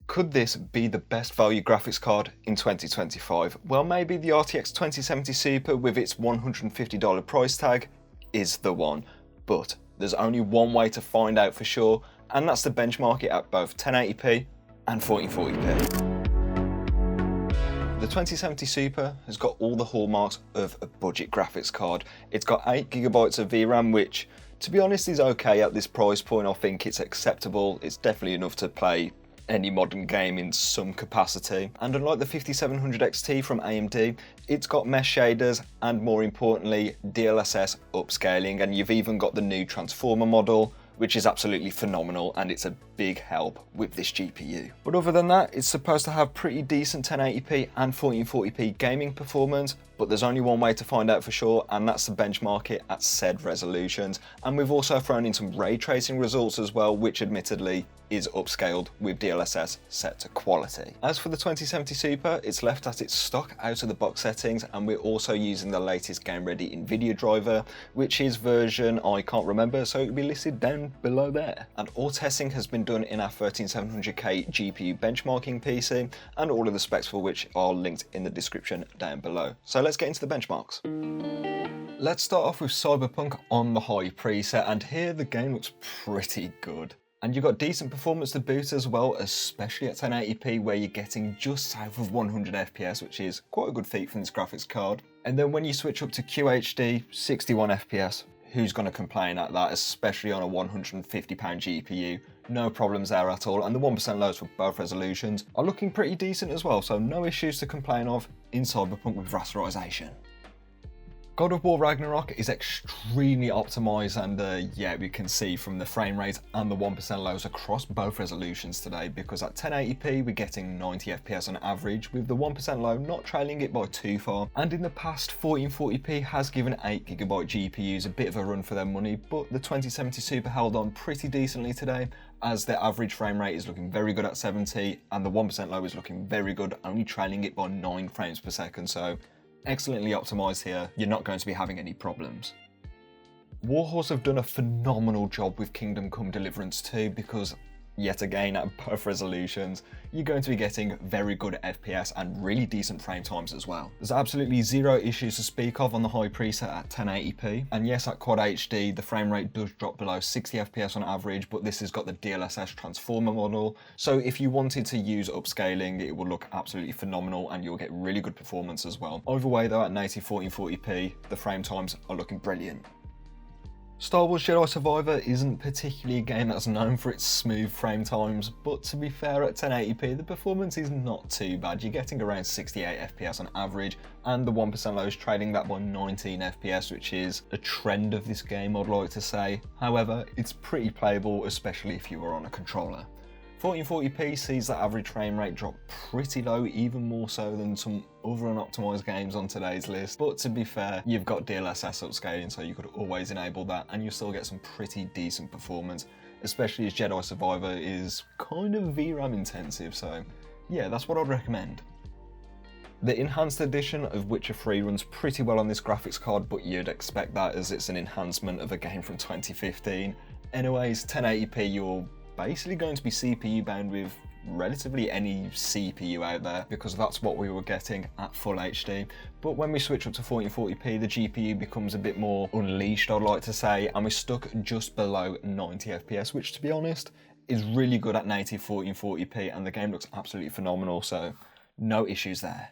Could this be the best value graphics card in 2025? Well, maybe the RTX 2070 Super with its $150 price tag is the one, but there's only one way to find out for sure, and that's to benchmark it at both 1080p and 1440p. The 2070 Super has got all the hallmarks of a budget graphics card. It's got 8GB of VRAM, which, to be honest, is okay at this price point. I think it's acceptable. It's definitely enough to play any modern game in some capacity. And unlike the 5700 XT from AMD, it's got mesh shaders and, more importantly, DLSS upscaling, and you've even got the new transformer model, which is absolutely phenomenal, and it's a big help with this GPU. But other than that, it's supposed to have pretty decent 1080p and 1440p gaming performance, but there's only one way to find out for sure, and that's to benchmark it at said resolutions. And we've also thrown in some ray tracing results as well, which admittedly is upscaled with DLSS set to quality. As for the 2070 Super, it's left at its stock out of the box settings, and we're also using the latest game ready NVIDIA driver, which is version I can't remember, so it'll be listed down below there. And all testing has been done in our 13700K GPU benchmarking PC, and all of the specs for which are linked in the description down below. So let's get into the benchmarks. Let's start off with Cyberpunk on the high preset, and here the game looks pretty good. And you've got decent performance to boot as well, especially at 1080p, where you're getting just south of 100 FPS, which is quite a good feat from this graphics card. And then when you switch up to QHD, 61 FPS, who's going to complain at that, especially on a £150 GPU? No problems there at all, and the 1% lows for both resolutions are looking pretty decent as well, so no issues to complain of in Cyberpunk with rasterisation. God of War Ragnarok is extremely optimised, and yeah, we can see from the frame rate and the 1% lows across both resolutions today, because at 1080p we're getting 90 FPS on average, with the 1% low not trailing it by too far. And in the past, 1440p has given 8GB GPUs a bit of a run for their money, but the 2070 Super held on pretty decently today, as their average frame rate is looking very good at 70, and the 1% low is looking very good, only trailing it by 9 frames per second, so excellently optimised here. You're not going to be having any problems. Warhorse have done a phenomenal job with Kingdom Come Deliverance 2, because yet again at both resolutions you're going to be getting very good FPS and really decent frame times as well. There's absolutely zero issues to speak of on the high preset at 1080p, and yes, at Quad HD the frame rate does drop below 60 FPS on average, but this has got the DLSS transformer model, so if you wanted to use upscaling it will look absolutely phenomenal and you'll get really good performance as well. Either way though, at native 1440p the frame times are looking brilliant. Star Wars Jedi Survivor isn't particularly a game that's known for its smooth frame times, but to be fair, at 1080p the performance is not too bad. You're getting around 68 FPS on average, and the 1% low is trading that by 19 FPS, which is a trend of this game, I'd like to say. However, it's pretty playable, especially if you were on a controller. 1440p sees that average frame rate drop pretty low, even more so than some other unoptimised games on today's list, but to be fair, you've got DLSS upscaling, so you could always enable that and you'll still get some pretty decent performance, especially as Jedi Survivor is kind of VRAM intensive, so yeah, that's what I'd recommend. The Enhanced Edition of Witcher 3 runs pretty well on this graphics card, but you'd expect that as it's an enhancement of a game from 2015. Anyways, 1080p you're basically going to be CPU bound with relatively any CPU out there, because that's what we were getting at full HD. But when we switch up to 1440p the GPU becomes a bit more unleashed, I'd like to say, and we're stuck just below 90 FPS, which to be honest is really good at native 1440p, and the game looks absolutely phenomenal, so no issues there.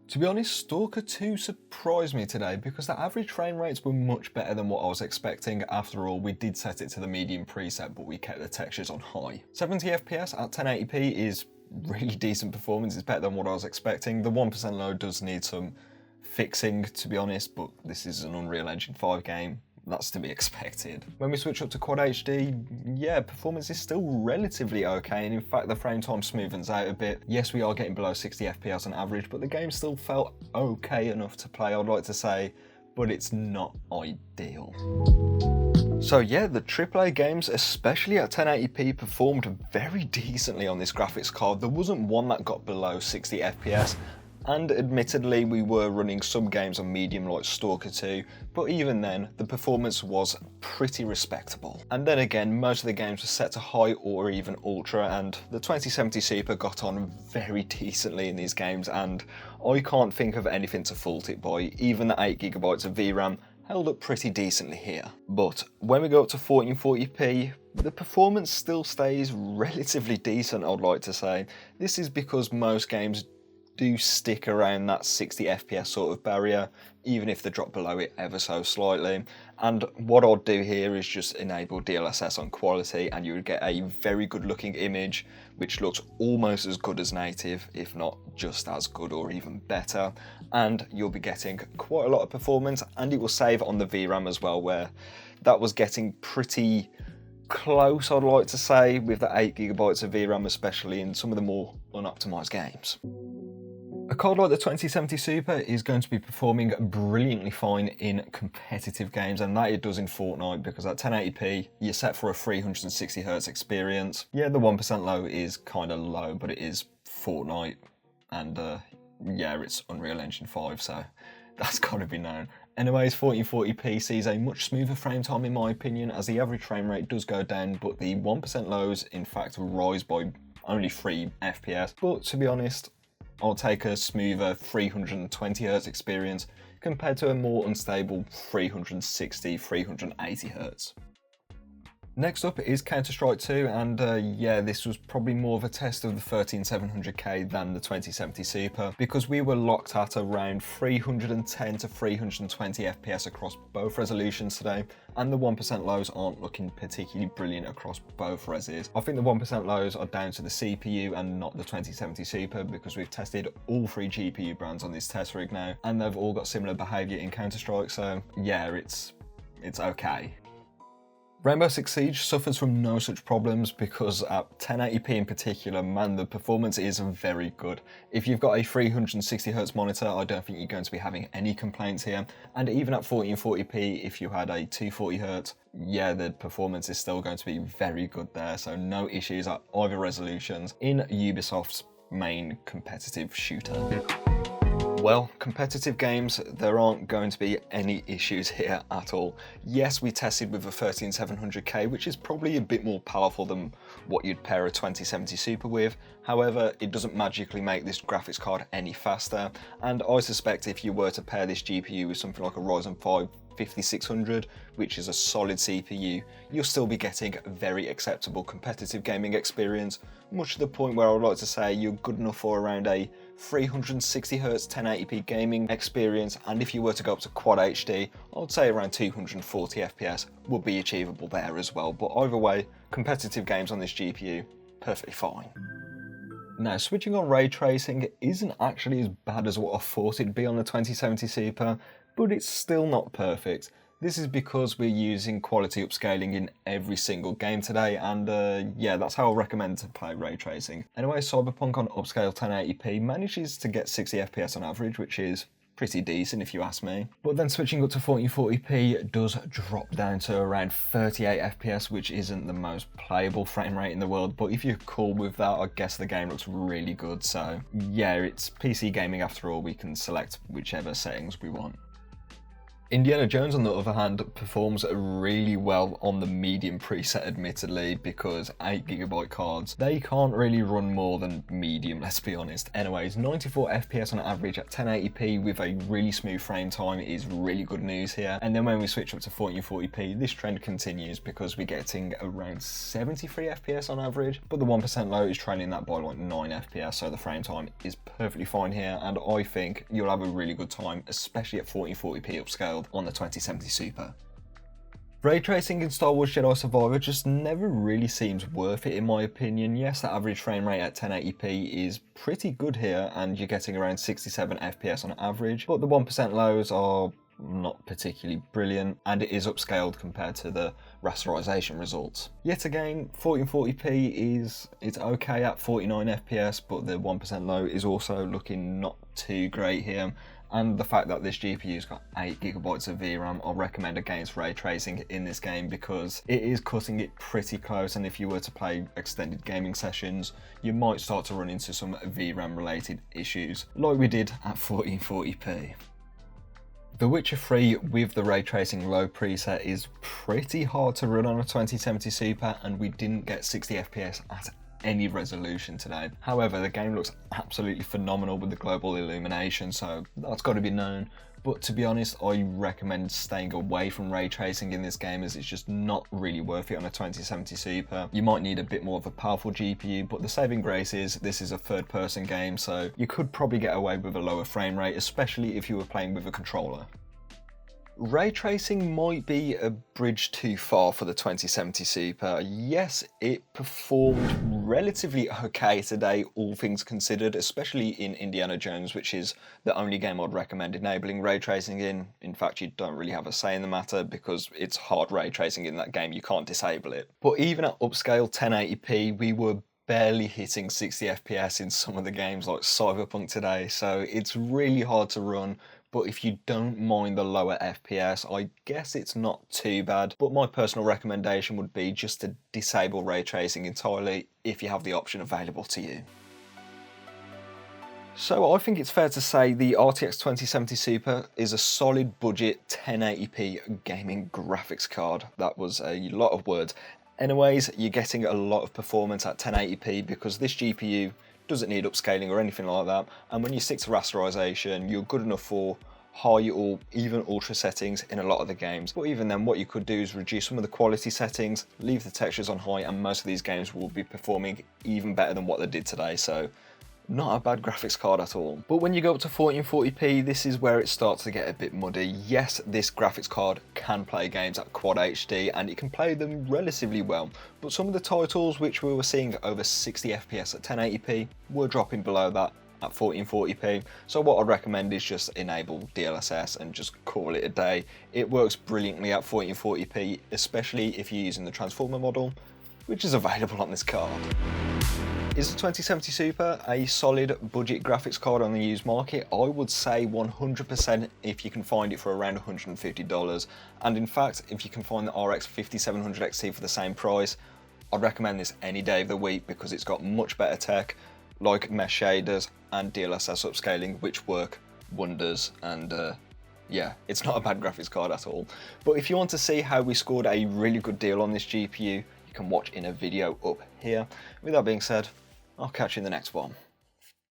To be honest, Stalker 2 surprised me today, because the average frame rates were much better than what I was expecting. After all, we did set it to the medium preset, but we kept the textures on high. 70 FPS at 1080p is really decent performance. It's better than what I was expecting. The 1% low does need some fixing, to be honest, but this is an Unreal Engine 5 game. That's to be expected. When we switch up to Quad HD, yeah, performance is still relatively okay, and in fact the frame time smoothens out a bit. Yes, we are getting below 60 FPS on average, but the game still felt okay enough to play, I'd like to say, but it's not ideal. So yeah, the AAA games, especially at 1080p, performed very decently on this graphics card. There wasn't one that got below 60 FPS, and admittedly we were running some games on medium like Stalker 2, but even then the performance was pretty respectable. And then again, most of the games were set to high or even ultra, and the 2070 Super got on very decently in these games, and I can't think of anything to fault it by. Even the 8GB of VRAM held up pretty decently here. But when we go up to 1440p, the performance still stays relatively decent, I'd like to say. This is because most games do stick around that 60 FPS sort of barrier, even if they drop below it ever so slightly. And what I'd do here is just enable DLSS on quality, and you would get a very good looking image which looks almost as good as native, if not just as good or even better. And you'll be getting quite a lot of performance, and it will save on the VRAM as well, where that was getting pretty close, I'd like to say, with the 8GB of VRAM, especially in some of the more unoptimized games. A card like the 2070 Super is going to be performing brilliantly fine in competitive games, and that it does in Fortnite, because at 1080p you're set for a 360Hz experience. Yeah, the 1% low is kind of low, but it is Fortnite, and yeah, it's Unreal Engine 5, so that's got to be known. Anyways, 1440p sees a much smoother frame time in my opinion, as the average frame rate does go down, but the 1% lows in fact rise by only 3 FPS. But to be honest, I'll take a smoother 320Hz experience compared to a more unstable 360, 380Hz. Next up is Counter-Strike 2, and yeah, this was probably more of a test of the 13700K than the 2070 Super, because we were locked at around 310 to 320 FPS across both resolutions today, and the 1% lows aren't looking particularly brilliant across both reses. I think the 1% lows are down to the CPU and not the 2070 Super, because we've tested all 3 GPU brands on this test rig now, and they've all got similar behaviour in Counter-Strike, so yeah, it's okay. Rainbow Six Siege suffers from no such problems, because at 1080p in particular, man, the performance is very good. If you've got a 360Hz monitor, I don't think you're going to be having any complaints here. And even at 1440p, if you had a 240Hz, yeah, the performance is still going to be very good there. So no issues at either resolutions in Ubisoft's main competitive shooter. Well, competitive games, there aren't going to be any issues here at all. Yes, we tested with a 13700K, which is probably a bit more powerful than what you'd pair a 2070 Super with. However, it doesn't magically make this graphics card any faster, and I suspect if you were to pair this GPU with something like a Ryzen 5 5600, which is a solid CPU, you'll still be getting a very acceptable competitive gaming experience, much to the point where I would like to say you're good enough for around a 360Hz 1080p gaming experience, and if you were to go up to Quad HD, I would say around 240 FPS would be achievable there as well. But either way, competitive games on this GPU, perfectly fine. Now, switching on ray tracing isn't actually as bad as what I thought it'd be on the 2070 Super, but it's still not perfect. This is because we're using quality upscaling in every single game today, and yeah, that's how I recommend to play ray tracing. Anyway, Cyberpunk on upscale 1080p manages to get 60 FPS on average, which is pretty decent if you ask me. But then switching up to 1440p does drop down to around 38 FPS, which isn't the most playable frame rate in the world, but if you're cool with that, I guess the game looks really good. So yeah, it's PC gaming after all, we can select whichever settings we want. Indiana Jones, on the other hand, performs really well on the medium preset, admittedly, because 8GB cards, they can't really run more than medium, let's be honest. Anyways, 94 FPS on average at 1080p with a really smooth frame time is really good news here. And then when we switch up to 1440p, this trend continues, because we're getting around 73 FPS on average, but the 1% low is trailing that by like 9 FPS, so the frame time is perfectly fine here, and I think you'll have a really good time, especially at 1440p upscaled on the 2070 Super. Ray tracing in Star Wars Jedi Survivor just never really seems worth it in my opinion. Yes, the average frame rate at 1080p is pretty good here, and you're getting around 67 FPS on average, but the 1% lows are not particularly brilliant, and it is upscaled compared to the rasterisation results. Yet again, 1440p it's okay at 49 FPS, but the 1% low is also looking not too great here. and the fact that this GPU's got 8GB of VRAM, I'll recommend against ray tracing in this game because it is cutting it pretty close, and if you were to play extended gaming sessions, you might start to run into some VRAM related issues, like we did at 1440p. The Witcher 3 with the ray tracing low preset is pretty hard to run on a 2070 Super, and we didn't get 60 FPS at any resolution today. However, the game looks absolutely phenomenal with the global illumination, so that's got to be known. But to be honest, I recommend staying away from ray tracing in this game, as it's just not really worth it on a 2070 Super. You might need a bit more of a powerful GPU, but the saving grace is this is a third-person game, so you could probably get away with a lower frame rate, especially if you were playing with a controller. Ray tracing might be a bridge too far for the 2070 Super. Yes, it performed relatively okay today, all things considered, especially in Indiana Jones, which is the only game I'd recommend enabling ray tracing in. In fact, you don't really have a say in the matter because it's hard ray tracing in that game, you can't disable it. But even at upscale 1080p, we were barely hitting 60 FPS in some of the games like Cyberpunk today, so it's really hard to run. But if you don't mind the lower FPS, I guess it's not too bad. But my personal recommendation would be just to disable ray tracing entirely if you have the option available to you. So I think it's fair to say the RTX 2070 Super is a solid budget 1080p gaming graphics card. That was a lot of words. Anyways, you're getting a lot of performance at 1080p because this GPU doesn't need upscaling or anything like that, and when you stick to rasterisation, you're good enough for high or even ultra settings in a lot of the games. But even then, what you could do is reduce some of the quality settings, leave the textures on high, and most of these games will be performing even better than what they did today, so not a bad graphics card at all. But when you go up to 1440p, this is where it starts to get a bit muddy. Yes, this graphics card can play games at Quad HD and it can play them relatively well, but some of the titles which we were seeing over 60 FPS at 1080p were dropping below that at 1440p. So what I'd recommend is just enable DLSS and just call it a day. It works brilliantly at 1440p, especially if you're using the transformer model, which is available on this card. Is the 2070 Super a solid budget graphics card on the used market? I would say 100% if you can find it for around $150. And in fact, if you can find the RX 5700 XT for the same price, I'd recommend this any day of the week because it's got much better tech, like mesh shaders and DLSS upscaling, which work wonders. And yeah, it's not a bad graphics card at all. But if you want to see how we scored a really good deal on this GPU, you can watch in a video up here. With that being said, I'll catch you in the next one.